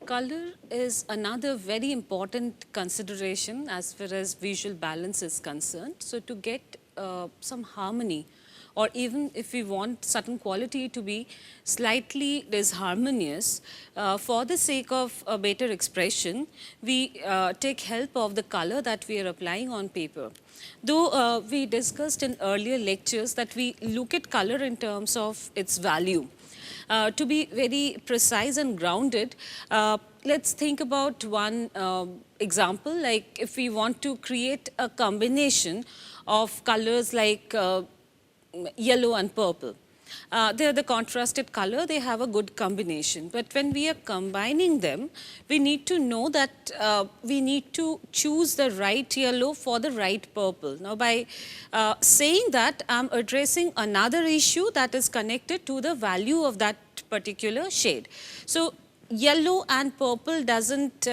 Color is another very important consideration as far as visual balance is concerned. So to get some harmony, or even if we want certain quality to be slightly disharmonious, for the sake of a better expression, we take help of the color that we are applying on paper. Though we discussed in earlier lectures that we look at color in terms of its value. To be very precise and grounded, let's think about one example. Like if we want to create a combination of colors like yellow and purple. They're the contrasted color, they have a good combination. But when we are combining them, we need to know that we need to choose the right yellow for the right purple. Now, by saying that, I'm addressing another issue that is connected to the value of that particular shade. So, yellow and purple doesn't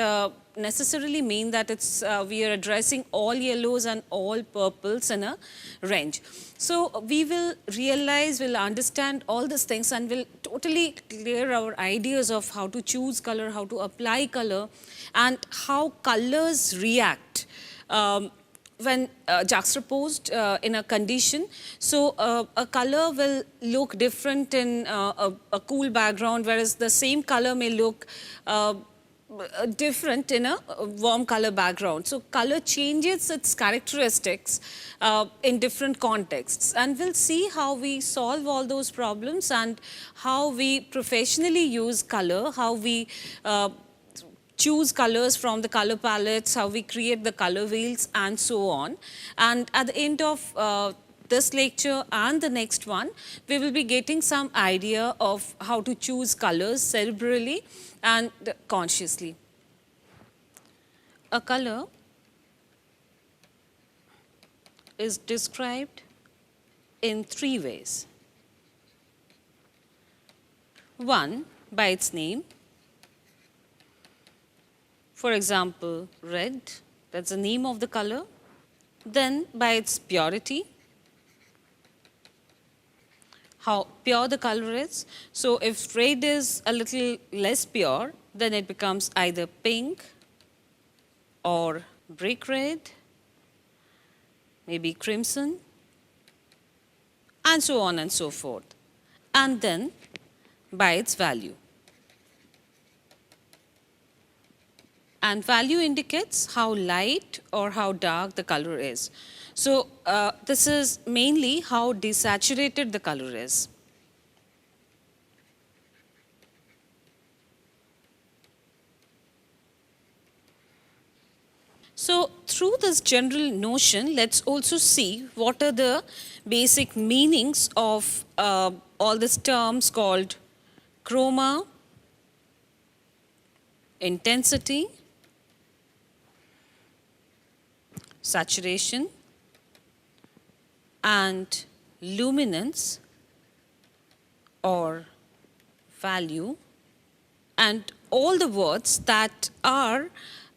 necessarily mean that it's we are addressing all yellows and all purples in a range. So we will realize, we'll understand all these things and will totally clear our ideas of how to choose color, how to apply color, and how colors react when juxtaposed in a condition. So a color will look different in a cool background, whereas the same color may look different in a warm color background. So color changes its characteristics in different contexts, and we'll see how we solve all those problems and how we professionally use color, how we choose colors from the color palettes, how we create the color wheels and so on. And at the end of this lecture and the next one, we will be getting some idea of how to choose colors cerebrally and consciously. A color is described in three ways. One, by its name. For example, red, that's the name of the color. Then by its purity, how pure the color is. So if red is a little less pure, then it becomes either pink or brick red, maybe crimson, and so on and so forth. And then by its value. And value indicates how light or how dark the color is. So this is mainly how desaturated the color is. So through this general notion, let's also see what are the basic meanings of all these terms called chroma, intensity, saturation, and luminance or value, and all the words that are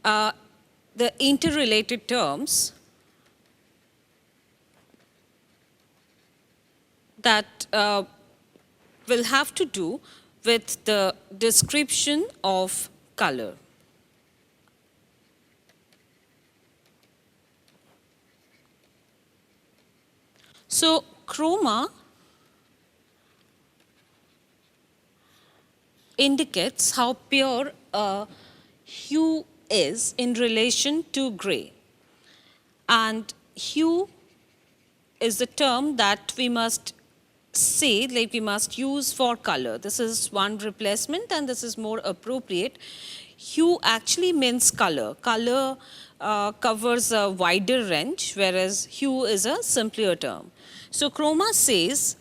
the interrelated terms that will have to do with the description of color. So chroma indicates how pure a hue is in relation to gray. And hue is the term that we must say, like we must use for color. This is one replacement and this is more appropriate. Hue actually means color. Color covers a wider range, whereas hue is a simpler term. So chroma says,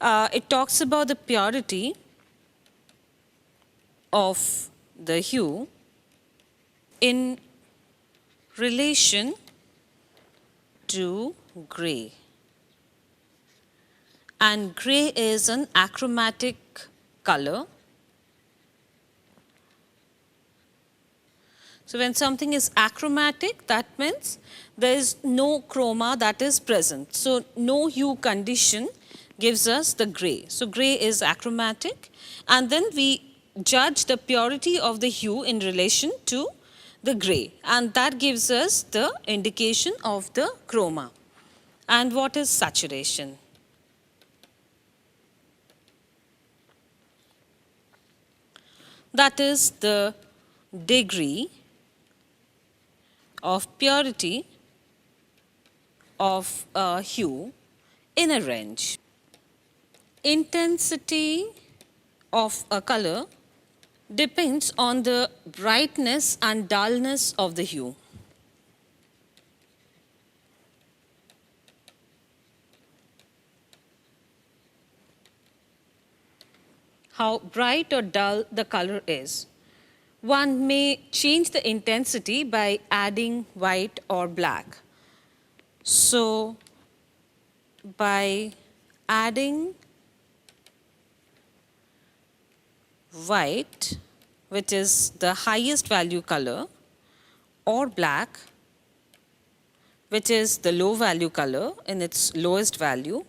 it talks about the purity of the hue in relation to gray. And gray is an achromatic color. So when something is achromatic, that means there is no chroma that is present. So no hue condition gives us the gray. So gray is achromatic. And then we judge the purity of the hue in relation to the gray, and that gives us the indication of the chroma. And what is saturation? That is the degree of purity of a hue in a range. Intensity of a color depends on the brightness and dullness of the hue. How bright or dull the color is. One may change the intensity by adding white or black. So, by adding white, which is the highest value color, or black, which is the low value color in its lowest value,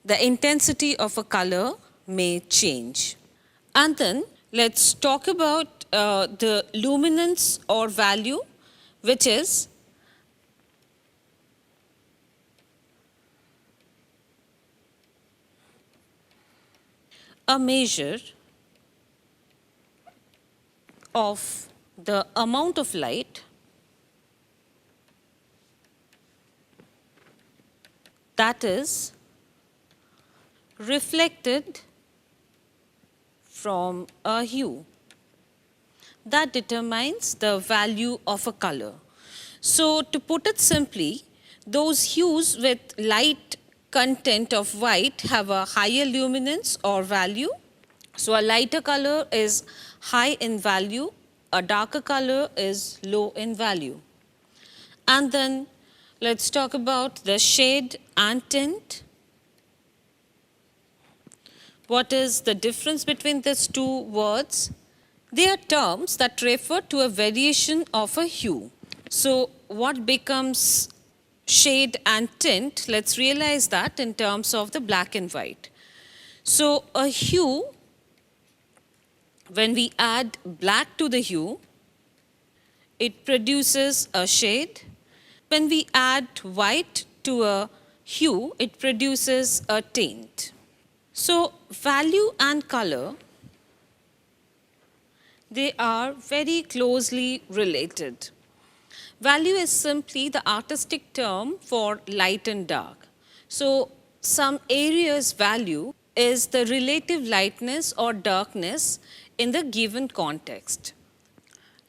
the intensity of a color may change. And then let's talk about the luminance or value, which is a measure of the amount of light that is reflected from a hue. That determines the value of a color. So, to put it simply, those hues with light content of white have a higher luminance or value. So, a lighter color is high in value, a darker color is low in value. And then let's talk about the shade and tint. What is the difference between these two words? They are terms that refer to a variation of a hue. So, what becomes shade and tint? Let's realize that in terms of the black and white. So, a hue, when we add black to the hue, it produces a shade. When we add white to a hue, it produces a tint. So, value and color, they are very closely related. Value is simply the artistic term for light and dark. So, some area's value is the relative lightness or darkness in the given context.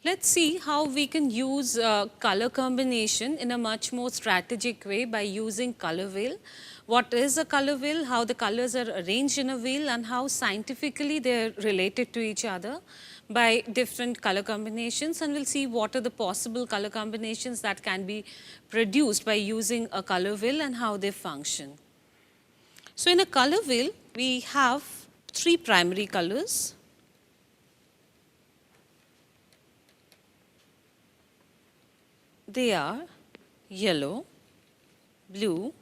Let's see how we can use color combination in a much more strategic way by using color wheel. What is a color wheel, how the colors are arranged in a wheel, and how scientifically they are related to each other by different color combinations, and we'll see what are the possible color combinations that can be produced by using a color wheel and how they function. So, in a color wheel, we have three primary colors. They are yellow, blue,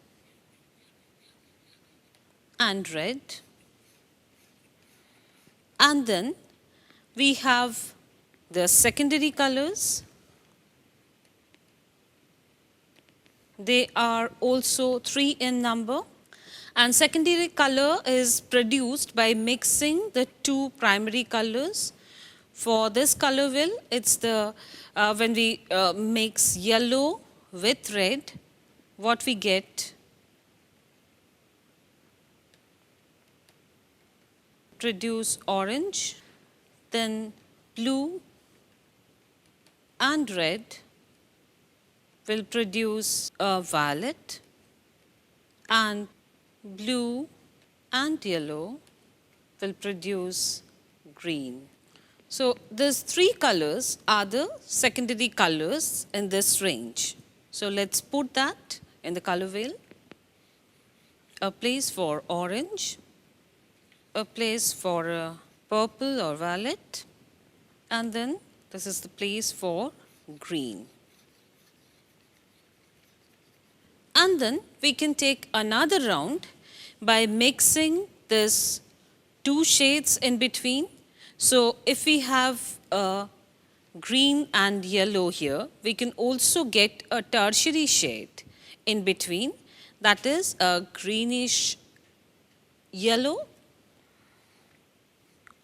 and red. And then we have the secondary colors. They are also three in number. And secondary color is produced by mixing the two primary colors. For this color wheel, it's the when we mix yellow with red, what we get produce orange, then blue and red will produce a violet, and blue and yellow will produce green. So, these three colors are the secondary colors in this range. So, let's put that in the color wheel. A place for orange, a place for purple or violet, and then this is the place for green. And then we can take another round by mixing this two shades in between. So if we have green and yellow here, we can also get a tertiary shade in between, that is a greenish yellow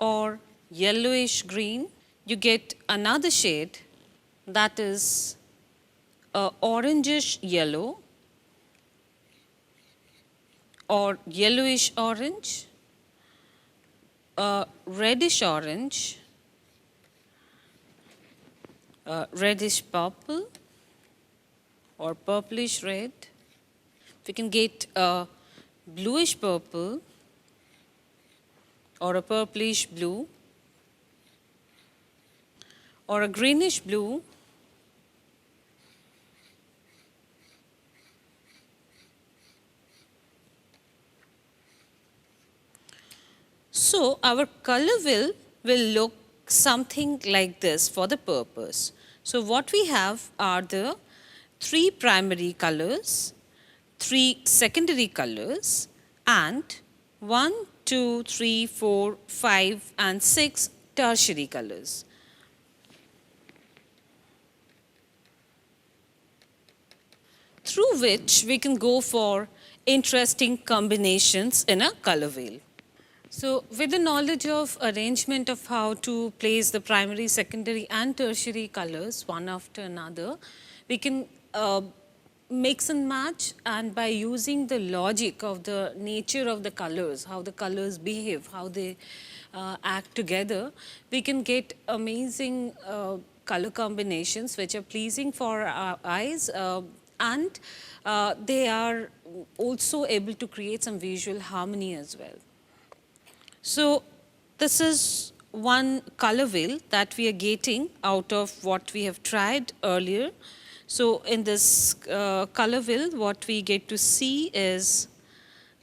or yellowish green. You get another shade that is a orangish yellow or yellowish orange, a reddish orange, reddish purple or purplish red. We can get a bluish purple or a purplish blue or a greenish blue So our color will look something like this for the purpose. So what we have are the 3 primary colors, 3 secondary colors, and 1, 2, 3, 4, 5 and 6 tertiary colors. Through which we can go for interesting combinations in a color wheel. So with the knowledge of arrangement of how to place the primary, secondary and tertiary colors one after another, we can mix and match, and by using the logic of the nature of the colors, how the colors behave, how they act together, we can get amazing color combinations which are pleasing for our eyes and they are also able to create some visual harmony as well. So this is one color wheel that we are getting out of what we have tried earlier. So in this color wheel, what we get to see is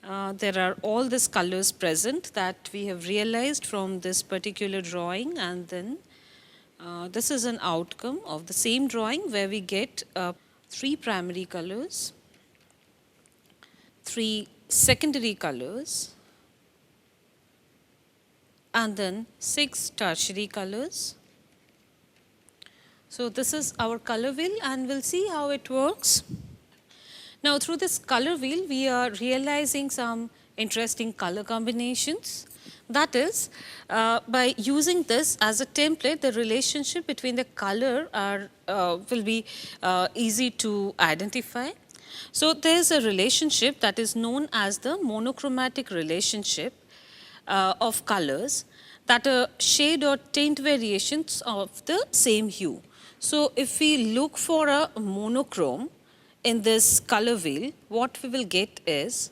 there are all these colors present that we have realized from this particular drawing, and then this is an outcome of the same drawing where we get 3 primary colors, 3 secondary colors, and then 6 tertiary colors. So this is our color wheel, and we'll see how it works. Now through this color wheel, we are realizing some interesting color combinations. That is, by using this as a template, the relationship between the color will be easy to identify. So there's a relationship that is known as the monochromatic relationship of colors, that are shade or tint variations of the same hue. So if we look for a monochrome in this color wheel, what we will get is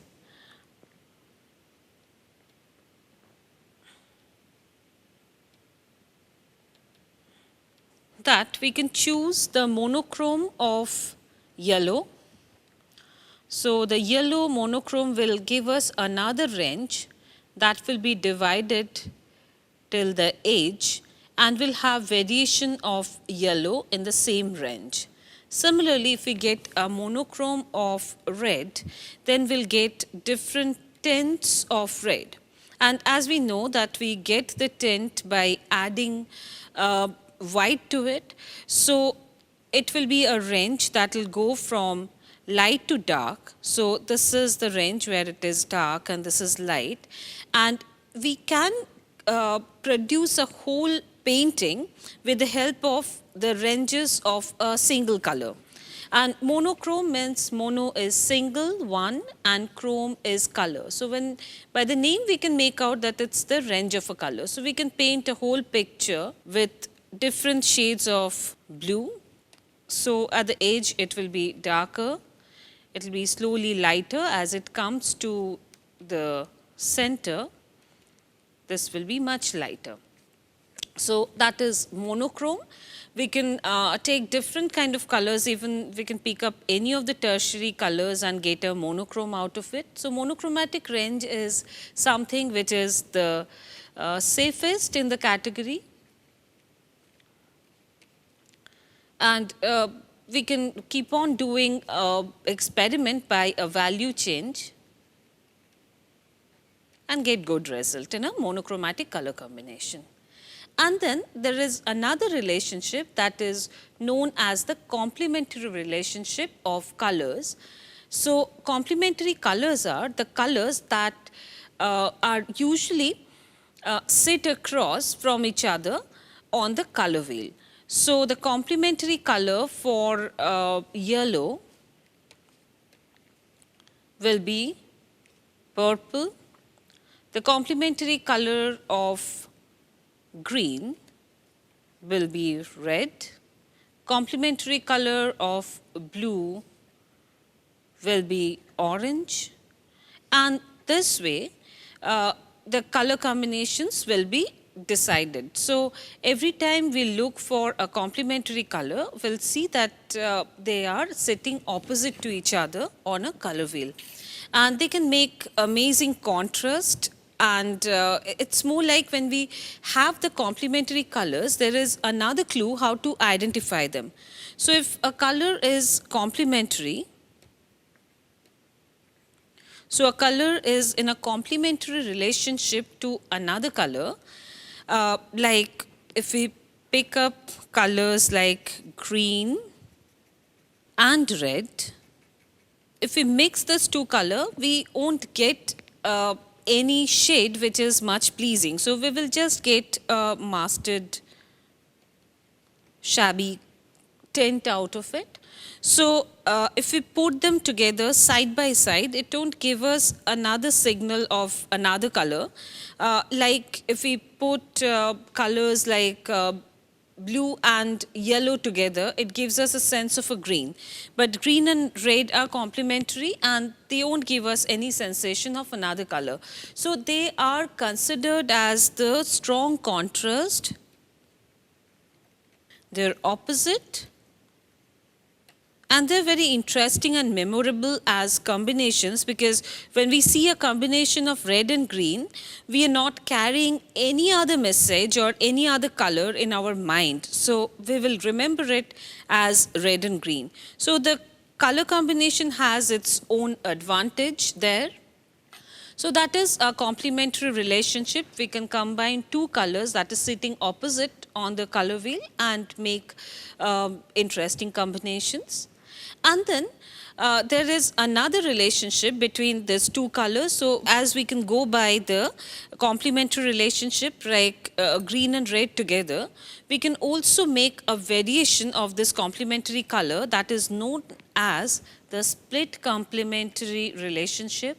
that we can choose the monochrome of yellow. So the yellow monochrome will give us another range that will be divided till the edge and will have variation of yellow in the same range. Similarly, if we get a monochrome of red, then we'll get different tints of red. And as we know that we get the tint by adding white to it, so it will be a range that will go from light to dark. So this is the range where it is dark and this is light, and we can produce a whole painting with the help of the ranges of a single color. And monochrome means mono is single, one, and chrome is color. So when by the name we can make out that it's the range of a color. So we can paint a whole picture with different shades of blue. So at the edge it will be darker, it will be slowly lighter. As it comes to the center, this will be much lighter. So that is monochrome. We can take different kind of colors, even we can pick up any of the tertiary colors and get a monochrome out of it. So monochromatic range is something which is the safest in the category. And we can keep on doing experiment by a value change and get good result in a monochromatic color combination. And then there is another relationship that is known as the complementary relationship of colors. So complementary colors are the colors that are usually sit across from each other on the color wheel. So the complementary color for yellow will be purple. The complementary color of green will be red. Complementary color of blue will be orange. And this way, the color combinations will be decided. So every time we look for a complementary color, we'll see that they are sitting opposite to each other on a color wheel. And they can make amazing contrast, and it's more like when we have the complementary colors, there is another clue how to identify them. So if a color is complementary, so a color is in a complementary relationship to another color. Like if we pick up colors like green and red, if we mix this two color, we won't get any shade which is much pleasing. So we will just get a mustard, shabby tint out of it. So if we put them together side by side, it won't give us another signal of another color. Like if we put colors like blue and yellow together, it gives us a sense of a green. But green and red are complementary and they won't give us any sensation of another color. So they are considered as the strong contrast. They're opposite. And they're very interesting and memorable as combinations, because when we see a combination of red and green, we are not carrying any other message or any other color in our mind. So we will remember it as red and green. So the color combination has its own advantage there. So that is a complementary relationship. We can combine two colors that is sitting opposite on the color wheel and make interesting combinations. And then there is another relationship between these two colors. So as we can go by the complementary relationship, like green and red together, we can also make a variation of this complementary color that is known as the split complementary relationship.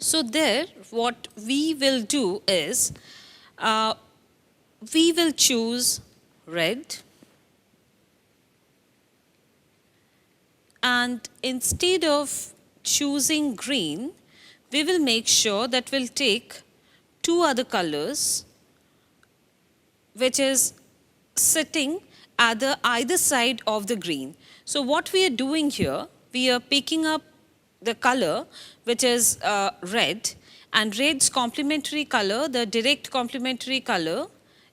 So there, what we will do is, we will choose red, and instead of choosing green, we will make sure that we'll take two other colors which is sitting at the either side of the green. So what we are doing here, we are picking up the color which is red, and red's complementary color, the direct complementary color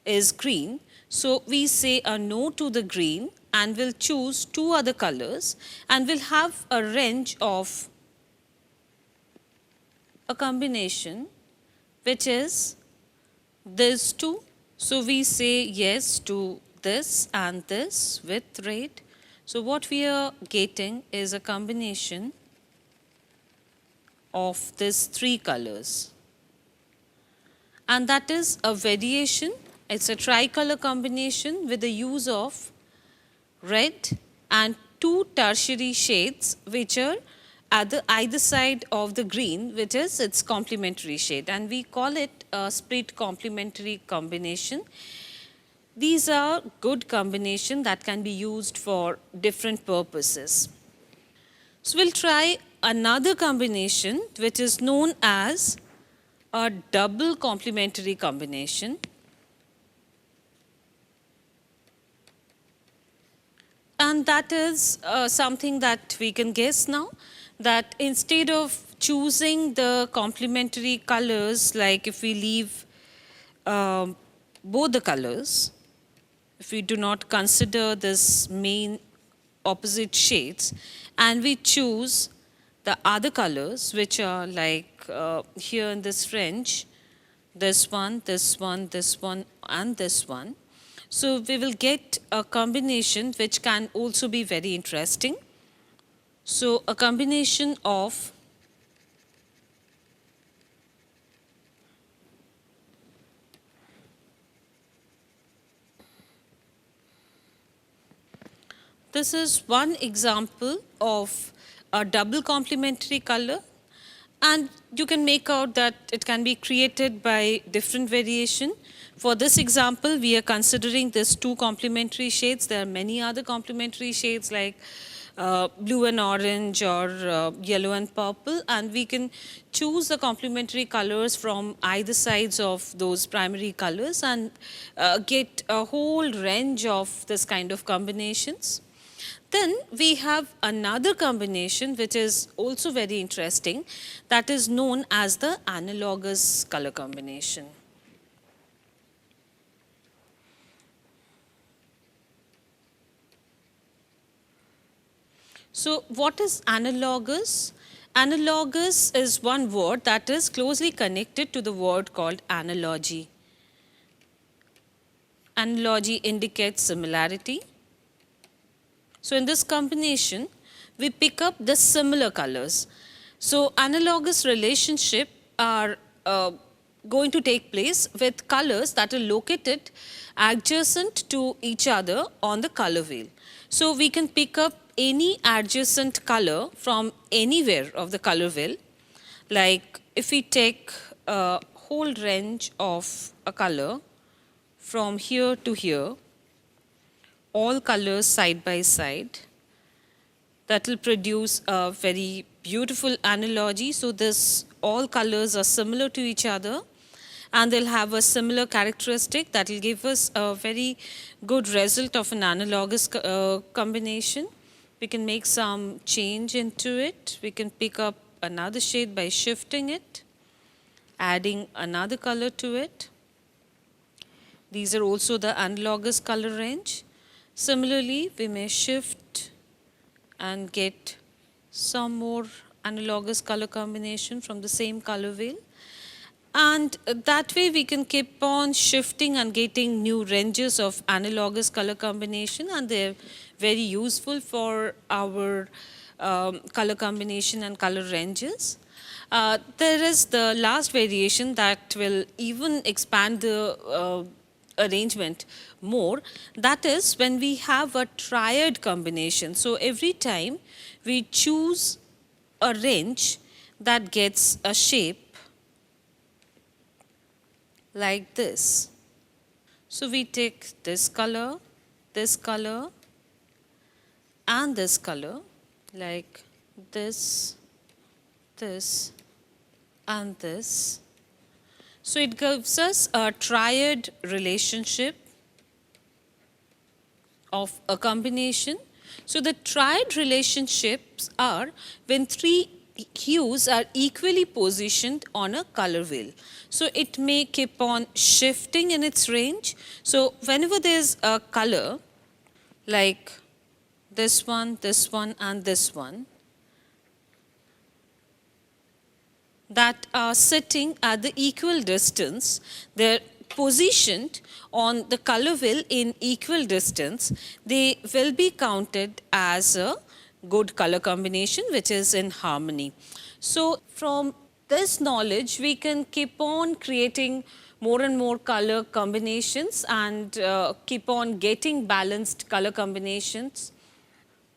is green. So we say a no to the green and we'll choose two other colors, and we'll have a range of a combination which is these two. So we say yes to this and this with red. So what we are getting is a combination of these three colors. And that is a variation. It's a tricolor combination with the use of red and two tertiary shades which are at the either side of the green, which is its complementary shade, and we call it a split complementary combination. These are good combination that can be used for different purposes. So we'll try another combination which is known as a double complementary combination. And that is something that we can guess now, that instead of choosing the complementary colors, like if we leave both the colors, if we do not consider this main opposite shades, and we choose the other colors, which are like here in this range, this one, this one, this one, and this one. So we will get a combination which can also be very interesting. So a combination of this is one example of a double complementary color, and you can make out that it can be created by different variation. For this example, we are considering these two complementary shades. There are many other complementary shades like blue and orange, or yellow and purple, and we can choose the complementary colors from either sides of those primary colors and get a whole range of this kind of combinations. Then we have another combination which is also very interesting, that is known as the analogous color combination. So what is analogous? Analogous is one word that is closely connected to the word called analogy. Analogy indicates similarity. So in this combination, we pick up the similar colors. So analogous relationship are going to take place with colors that are located adjacent to each other on the color wheel. So we can pick up any adjacent color from anywhere of the color wheel. Like if we take a whole range of a color from here to here, all colors side by side, that will produce a very beautiful analogy. So this all colors are similar to each other, and they'll have a similar characteristic that will give us a very good result of an analogous combination. We can make some change into it. We can pick up another shade by shifting it, adding another color to it. These are also the analogous color range. Similarly, we may shift and get some more analogous color combination from the same color wheel. And that way we can keep on shifting and getting new ranges of analogous color combination, and they're very useful for our color combination and color ranges. There is the last variation that will even expand the arrangement more. That is when we have a triad combination. So every time we choose a range that gets a shape like this. So we take this color, and this color, like this, and this. So it gives us a triad relationship of a combination. So the triad relationships are when three hues are equally positioned on a color wheel. So it may keep on shifting in its range. So whenever there's a color like this one, and this one, that are sitting at the equal distance, they're positioned on the color wheel in equal distance, they will be counted as a good color combination which is in harmony. So from this knowledge, we can keep on creating more and more color combinations and keep on getting balanced color combinations.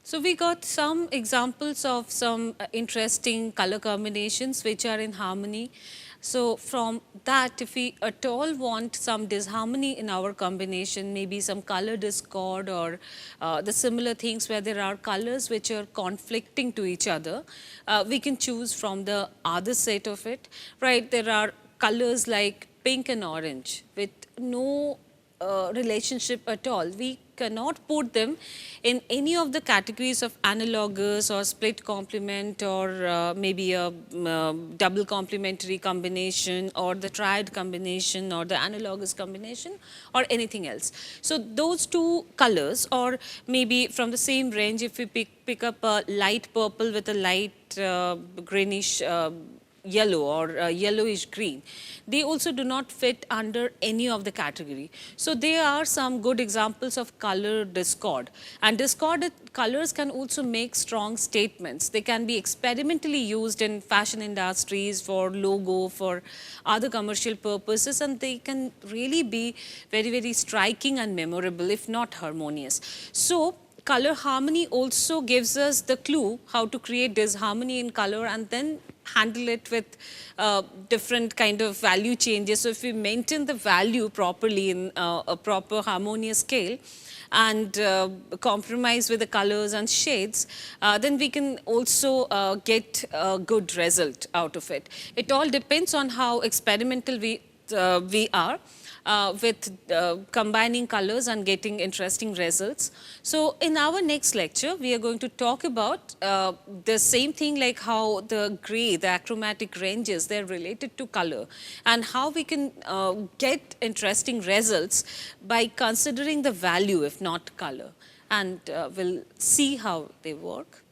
So we got some examples of some interesting color combinations which are in harmony. So from that, if we at all want some disharmony in our combination, maybe some color discord or the similar things where there are colors which are conflicting to each other, we can choose from the other set of it, right? There are colors like pink and orange with no relationship at all. We cannot put them in any of the categories of analogous or split complement or maybe a double complementary combination or the triad combination or the analogous combination or anything else. So those two colors, or maybe from the same range, if we pick up a light purple with a light greenish yellow or yellowish green, they also do not fit under any of the category. So there are some good examples of color discord, and discorded colors can also make strong statements. They can be experimentally used in fashion industries for logo, for other commercial purposes, and they can really be very, very striking and memorable, if not harmonious. So color harmony also gives us the clue how to create disharmony in color and then handle it with different kind of value changes. So if we maintain the value properly in a proper harmonious scale and compromise with the colors and shades, then we can also get a good result out of it. It all depends on how experimental we are with combining colors and getting interesting results. So in our next lecture, we are going to talk about the same thing, like how the gray, the achromatic ranges, they're related to color, and how we can get interesting results by considering the value, if not color. And we'll see how they work.